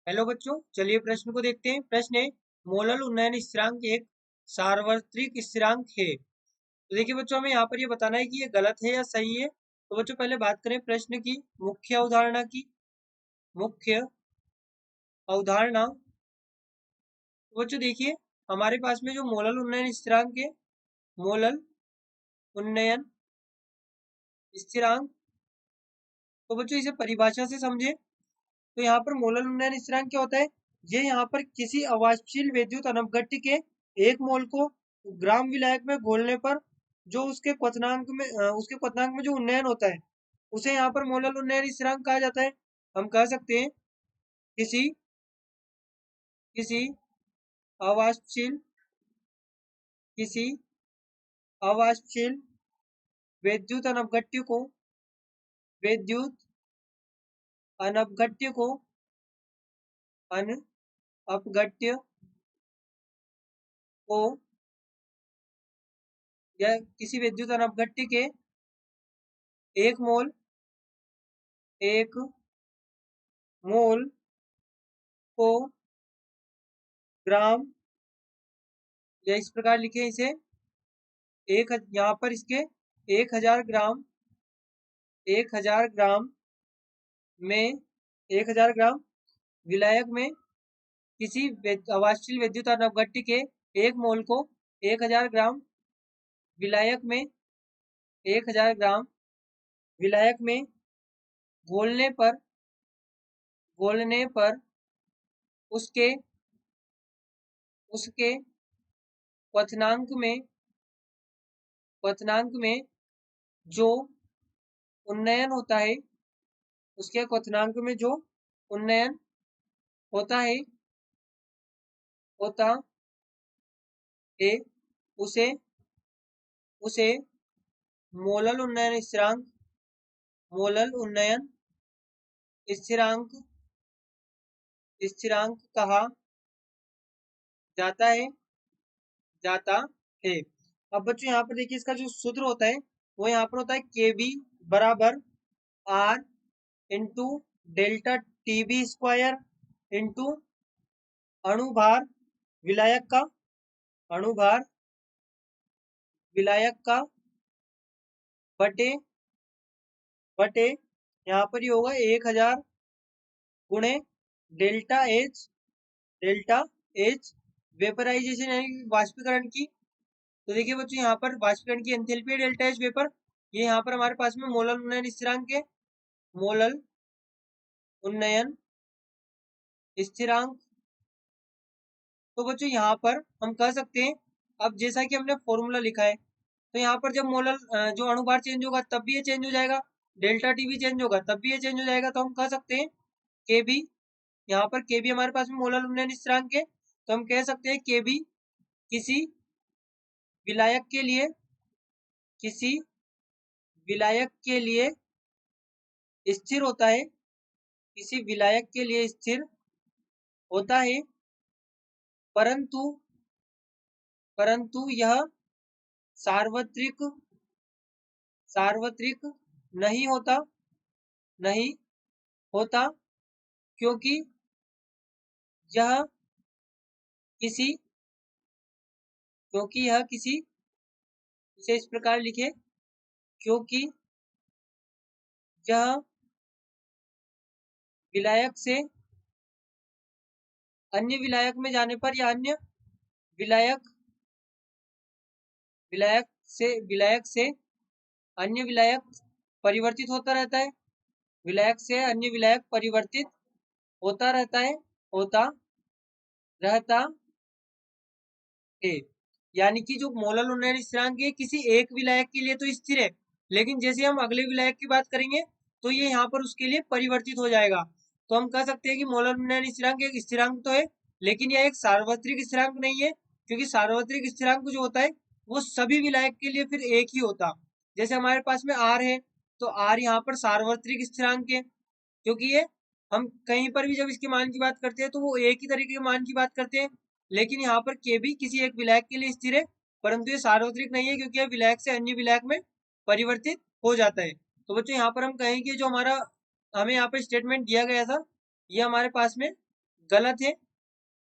Hello बच्चों, चलिए प्रश्न को देखते हैं। प्रश्न है, मोलल उन्नयन स्थिरांक एक सार्वत्रिक स्थिरांक है। तो देखिए बच्चों, हमें यहाँ पर ये बताना है कि ये गलत है या सही है। तो बच्चों पहले बात करें प्रश्न की मुख्य अवधारणा की। मुख्य अवधारणा, तो बच्चों देखिए, हमारे पास में जो मोलल उन्नयन स्थिरांक है, मोलल उन्नयन स्थिरांक, तो बच्चों इसे परिभाषा से समझे। तो यहाँ पर मोलल उन्नयन स्थिरांक क्या होता है? ये यहाँ पर किसी अवाष्पशील विद्युत अनपघट्य के एक मोल को ग्राम विलायक में घोलने पर जो उसके क्वथनांक में जो उन्नयन होता है, उसे यहाँ पर मोलल उन्नयन स्थिरांक कहा जाता है। हम कह सकते हैं किसी किसी अवाष्पशील किसी अवाष्पशील विद्युत अनपघट्य को विद्युत अनपघट्य को अनपघट्य को या किसी विद्युत अनपघट्य के एक मोल को ग्राम, या इस प्रकार लिखे इसे, यहाँ पर इसके 1000 ग्राम में 1000 ग्राम विलायक में किसी अवाष्पशील विद्युत अनपघट्य के एक मोल को 1000 ग्राम विलायक में 1000 ग्राम विलायक में घोलने पर उसके क्वथनांक में जो उन्नयन होता है, उसके क्वथनांक में जो उन्नयन होता है उसे मोलल उन्नयन स्थिरांक कहा जाता है। अब बच्चों यहाँ पर देखिए, इसका जो सूत्र होता है वो यहाँ पर होता है KB बराबर R into delta TB square into अणुभार विलायक का बटे यहाँ पर ये होगा 1000 गुणे डेल्टा H वेपराइजेशन यानी वाष्पीकरण की। तो देखिए बच्चों, यहाँ पर वाष्पीकरण की एंथैल्पी है डेल्टा H वेपर। ये यहाँ पर हमारे पास में मोलल उन्नयन स्थिरांक है, मोलल उन्नयन स्थिरांक। तो बच्चों यहाँ पर हम कह सकते हैं, अब जैसा कि हमने फॉर्मूला लिखा है, तो यहाँ पर जब जो अणुभार चेंज होगा तब भी ये चेंज हो जाएगा, डेल्टा टी भी चेंज होगा तब भी ये चेंज हो जाएगा। तो हम कह सकते हैं KB, यहाँ पर KB हमारे पास में मोलल उन्नयन स्थिरांक है, तो हम कह सकते हैं KB किसी विलायक के लिए स्थिर होता है, किसी विलायक के लिए स्थिर होता है, परंतु यह सार्वत्रिक नहीं होता, क्योंकि यह किसी इसे इस प्रकार लिखे, क्योंकि यह विलायक से अन्य विलायक में जाने पर या अन्य विलायक से अन्य विलायक परिवर्तित होता रहता है, विलायक से अन्य विलायक परिवर्तित होता रहता है। यानी कि जो मोलल उन्नयन स्थिरांक है किसी एक विलायक के लिए तो स्थिर है, लेकिन जैसे हम अगले विलायक की बात करेंगे तो ये यहाँ पर उसके लिए परिवर्तित हो जाएगा। तो हम कह सकते हैं कि मोलल उन्नयन स्थिरांक एक स्थिरांक तो है, लेकिन यह एक सार्वत्रिक स्थिरांक नहीं है, क्योंकि सार्वत्रिक स्थिरांक जो होता है वो सभी विलायक के लिए फिर एक ही होता। जैसे हमारे पास में R है, तो R यहाँ पर सार्वत्रिक स्थिरांक है, क्योंकि ये हम कहीं पर भी जब इसके मान की बात करते हैं तो वो एक ही तरीके के मान की बात करते हैं। लेकिन यहाँ पर KB किसी एक विलायक के लिए स्थिर है, परंतु ये सार्वत्रिक नहीं है, क्योंकि यह विलायक से अन्य विलायक में परिवर्तित हो जाता है। तो बच्चों यहाँ पर हम कहें कि जो हमें यहाँ पर स्टेटमेंट दिया गया था, ये हमारे पास में गलत है,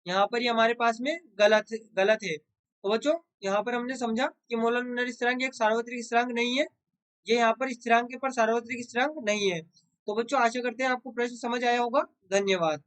यहाँ पर ये हमारे पास में गलत है। तो बच्चों यहाँ पर हमने समझा कि मोलर लूनर स्थिरांक एक सार्वत्रिक स्थिरांक नहीं है, ये यहाँ पर स्थिरांक के पर सार्वत्रिक स्थिरांक नहीं है। तो बच्चों आशा करते हैं आपको प्रश्न समझ आया होगा। धन्यवाद।